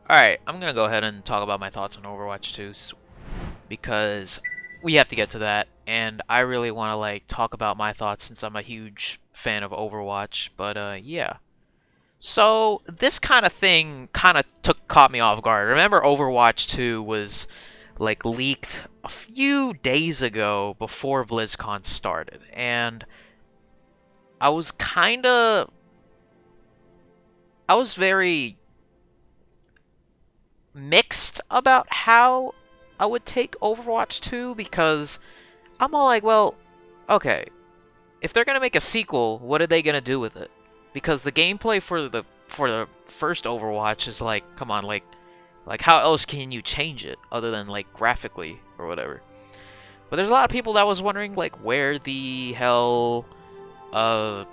Alright, I'm gonna go ahead and talk about my thoughts on Overwatch 2 because we have to get to that, and I really want to talk about my thoughts since I'm a huge fan of Overwatch. But yeah. So this kind of thing kind of caught me off guard. Remember Overwatch 2 was leaked a few days ago before BlizzCon started, and I was kind of I was very mixed about how I would take Overwatch 2 because I'm all like, well, okay, if they're gonna make a sequel, what are they gonna do with it? Because the gameplay for the first Overwatch is like, come on, how else can you change it other than graphically or whatever? But there's a lot of people that was wondering where the hell uh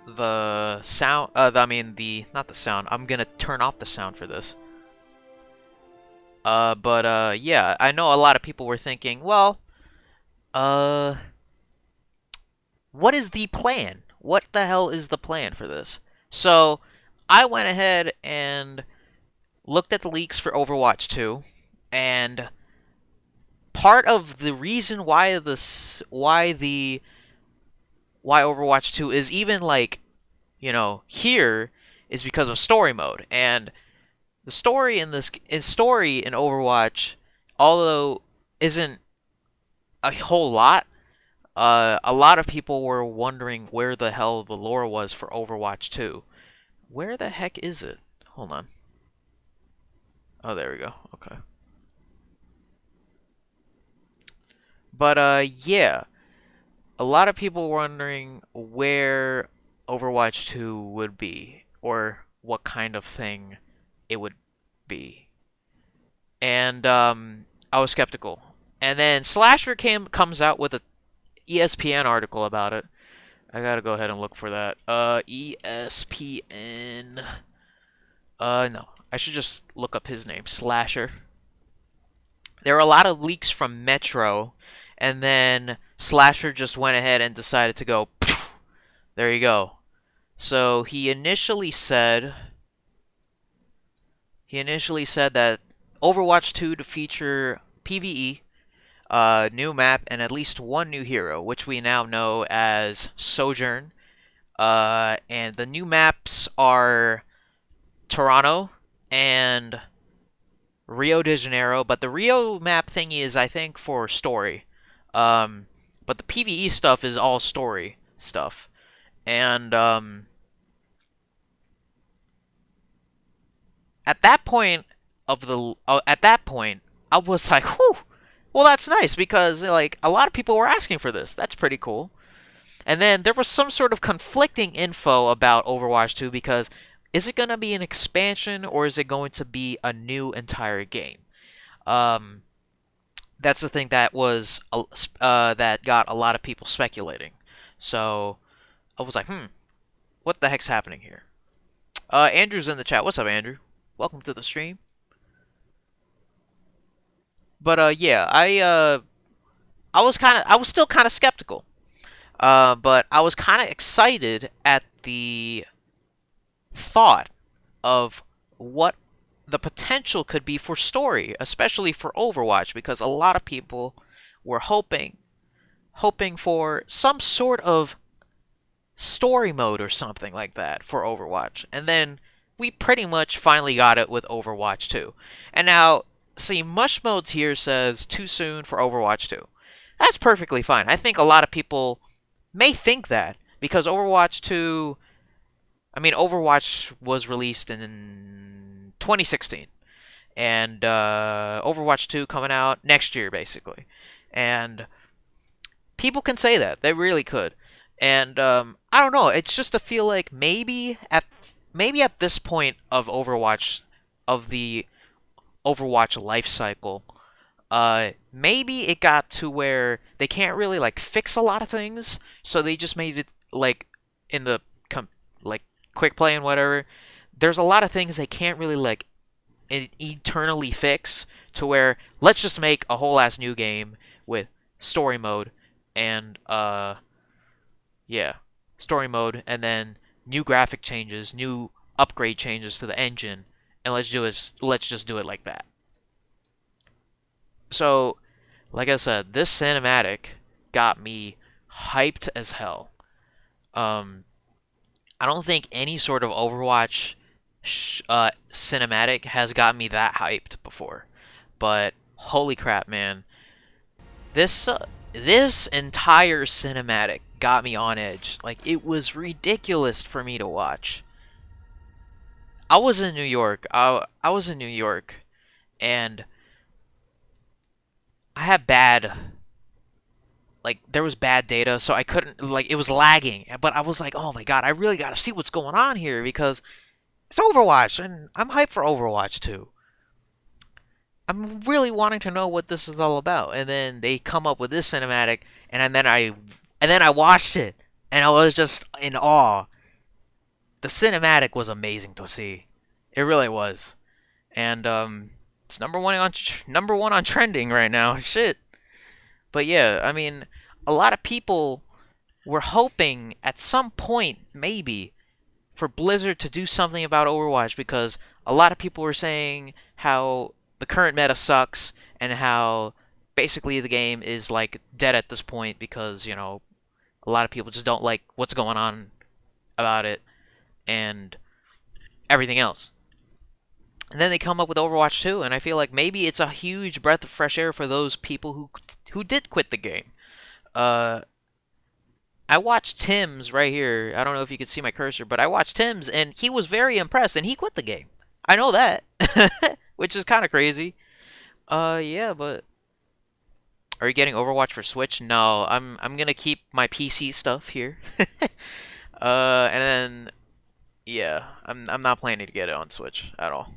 the sound I mean the not the sound. I'm gonna turn off the sound for this. But yeah, I know a lot of people were thinking, well, uh, what is the plan? What the hell is the plan for this? So, I went ahead and looked at the leaks for Overwatch 2, and part of the reason why Overwatch 2 is even here is because of story mode. And the story in Overwatch, although isn't a whole lot. A lot of people were wondering where the hell the lore was for Overwatch 2. Where the heck is it? Hold on. Oh, there we go. Okay. But yeah, a lot of people were wondering where Overwatch 2 would be or what kind of thing it would be. And I was skeptical. And then Slasher comes out with a ESPN article about it. I gotta go ahead and look for that. ESPN. No. I should just look up his name. Slasher. There were a lot of leaks from Metro, and then Slasher just went ahead and decided to go, there you go. So he initially said that Overwatch 2 to feature PvE, new map, and at least one new hero, which we now know as Sojourn. And the new maps are Toronto and Rio de Janeiro, but the Rio map thingy is, I think, for story. But the PvE stuff is all story stuff. And at that point I was like, whew, well, that's nice because a lot of people were asking for this. That's pretty cool. And then there was some sort of conflicting info about Overwatch 2 because is it going to be an expansion or is it going to be a new entire game? Um, that's the thing that got a lot of people speculating. So I was like, what the heck's happening here? Andrew's in the chat. What's up, Andrew? Welcome to the stream. But yeah, I was still kind of skeptical. But I was kind of excited at the thought of what the potential could be for story, especially for Overwatch, because a lot of people were hoping for some sort of story mode or something like that for Overwatch. And then we pretty much finally got it with Overwatch 2. And now, see, Mush Modes here says too soon for Overwatch 2. That's perfectly fine. I think a lot of people may think that because Overwatch was released in 2016, and Overwatch 2 coming out next year, basically. And people can say that they really could, and I don't know. It's just to feel like maybe at this point of the Overwatch life cycle, maybe it got to where they can't really fix a lot of things, so they just made it in the quick play and whatever. There's a lot of things they can't really eternally fix to where let's just make a whole ass new game with story mode and yeah, story mode and then new graphic changes, new upgrade changes to the engine and let's just do it like that. So, like I said, this cinematic got me hyped as hell. Um, I don't think any sort of Overwatch cinematic has got me that hyped before. But holy crap, man! This entire cinematic got me on edge. Like it was ridiculous for me to watch. I was in New York. I was in New York, and I had bad there was bad data, so I couldn't it was lagging. But I was like, oh my god, I really got to see what's going on here because it's Overwatch, and I'm hyped for Overwatch too. I'm really wanting to know what this is all about. And then they come up with this cinematic, and then I watched it, and I was just in awe. The cinematic was amazing to see. It really was, and it's number one on trending right now. Shit. But yeah, I mean, a lot of people were hoping at some point, maybe, for Blizzard to do something about Overwatch because a lot of people were saying how the current meta sucks and how basically the game is like dead at this point because, a lot of people just don't like what's going on about it and everything else. And then they come up with Overwatch 2 and I feel like maybe it's a huge breath of fresh air for those people who did quit the game. Uh I watched Tim's right here. I don't know if you could see my cursor, but I watched Tim's and he was very impressed and he quit the game. I know that. Which is kind of crazy. Yeah, but are you getting Overwatch for Switch? No, I'm going to keep my PC stuff here. And then yeah, I'm not planning to get it on Switch at all.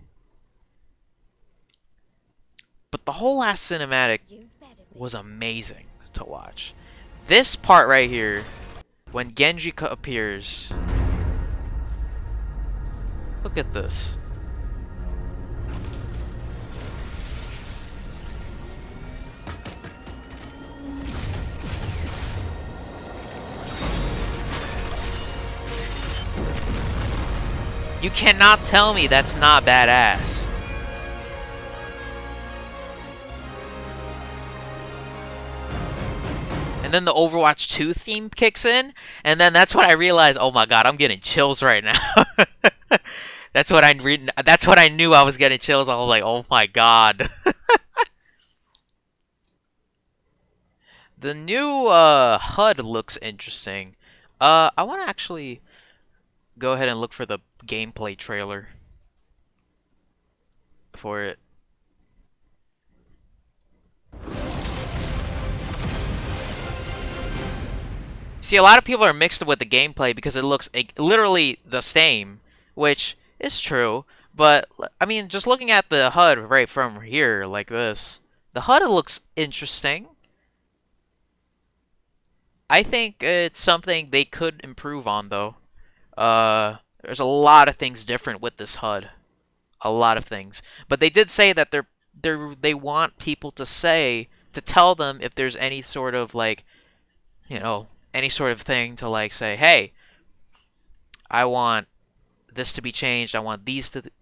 But the whole last cinematic was amazing to watch. This part right here, when Genji appears, look at this. You cannot tell me that's not badass. And then the Overwatch 2 theme kicks in, and then that's when I realized, oh my god, I'm getting chills right now. That's what I knew I was getting chills. I was like, oh my god. The new HUD looks interesting. I want to actually go ahead and look for the gameplay trailer for it. See, a lot of people are mixed with the gameplay because it looks literally the same, which is true. But I mean, just looking at the HUD right from here, like this, the HUD looks interesting. I think it's something they could improve on, though. There's a lot of things different with this HUD, a lot of things. But they did say that they want people to tell them if there's any sort of any sort of thing to say, hey, I want this to be changed. I want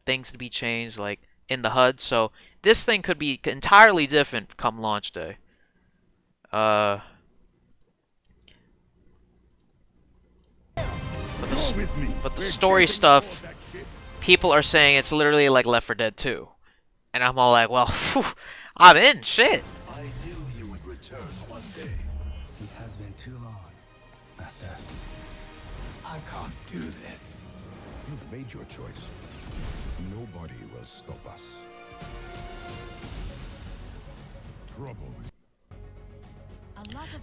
things to be changed, like in the HUD. So this thing could be entirely different come launch day. Uh, but the story stuff, people are saying it's literally like Left 4 Dead 2, and I'm all like, well, phew, I'm in. Shit. I knew you would return one day. It has been too long, Master. I can't do this. You've made your choice. Nobody will stop us. Trouble is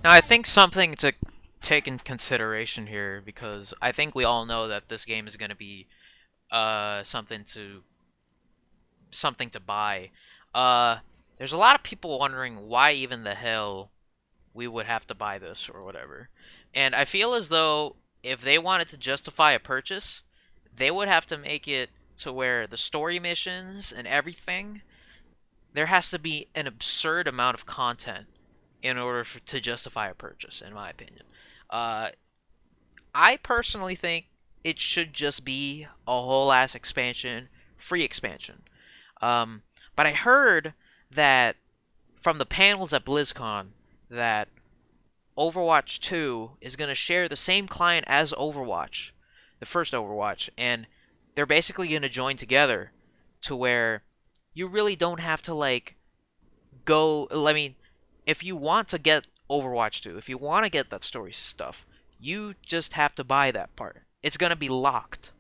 Now, I think something to take in consideration here, because I think we all know that this game is going to be something to buy. There's a lot of people wondering why even the hell we would have to buy this or whatever. And I feel as though if they wanted to justify a purchase, they would have to make it to where the story missions and everything, there has to be an absurd amount of content in order to justify a purchase, in my opinion. I personally think it should just be a whole ass expansion free expansion. But I heard that from the panels at BlizzCon that Overwatch 2 is going to share the same client as Overwatch, the first Overwatch, and they're basically going to join together to where you really don't have to like go. I mean, if you want to get Overwatch 2, if you want to get that story stuff, you just have to buy that part. It's going to be locked,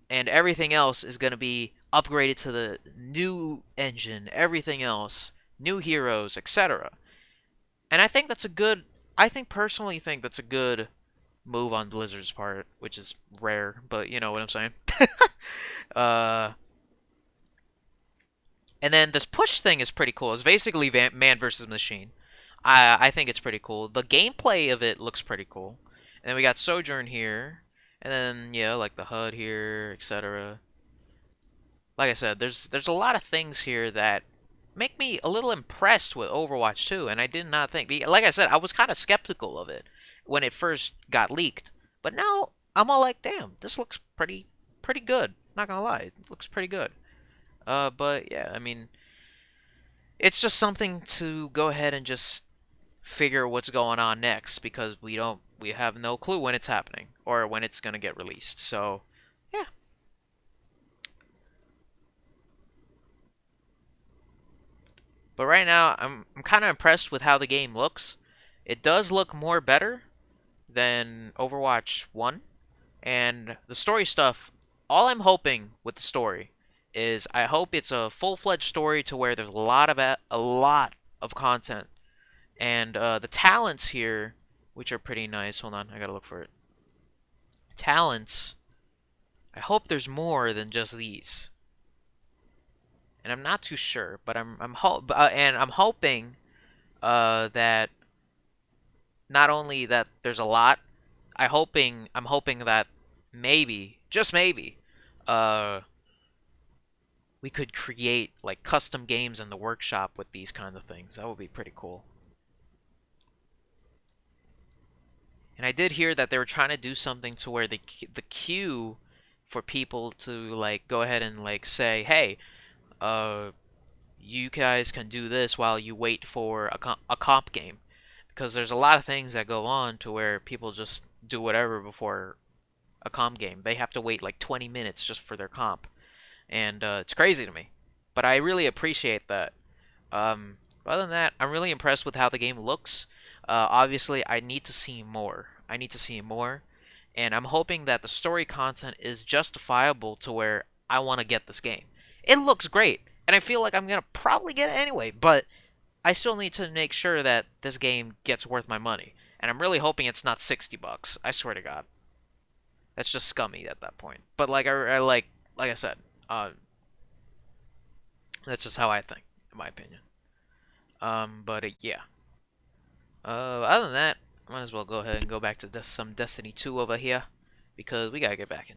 and everything else is going to be upgraded to the new engine, everything else, new heroes, etc. And I think that's a good. I think personally think that's a good move on Blizzard's part, which is rare, but you know what I'm saying. uh, and then this push thing is pretty cool. It's basically man versus machine. I think it's pretty cool. The gameplay of it looks pretty cool. And then we got Sojourn here, and then yeah, like the HUD here, etc. Like I said, there's a lot of things here that make me a little impressed with Overwatch 2, and I did not think. Like I said, I was kind of skeptical of it when it first got leaked, but now I'm all like, damn, this looks pretty good. Not gonna lie, it looks pretty good. But yeah, I mean, it's just something to go ahead and just figure what's going on next because we have no clue when it's happening or when it's gonna get released. So yeah. But right now, I'm kind of impressed with how the game looks. It does look more better than Overwatch 1, and the story stuff. All I'm hoping with the story is I hope it's a full-fledged story to where there's a lot of content, and the talents here, which are pretty nice. Hold on, I gotta look for it. Talents. I hope there's more than just these, and I'm not too sure, but I'm hoping that not only that there's a lot, I'm hoping that maybe, just maybe, uh we could create like custom games in the workshop with these kind of things. That would be pretty cool. And I did hear that they were trying to do something to where the queue for people to like go ahead and like say, "Hey, uh you guys can do this while you wait for a comp game." Because there's a lot of things that go on to where people just do whatever before a comp game. They have to wait like 20 minutes just for their comp, and it's crazy to me. But I really appreciate that. Um, Other than that, I'm really impressed with how the game looks. Obviously, I need to see more. I need to see more, and I'm hoping that the story content is justifiable to where I want to get this game. It looks great, and I feel like I'm gonna probably get it anyway. But I still need to make sure that this game gets worth my money, and I'm really hoping it's not $60. I swear to God. That's just scummy at that point. But like I said, that's just how I think, in my opinion. But yeah. Other than that, might as well go ahead and go back to some Destiny 2 over here because we gotta get back in.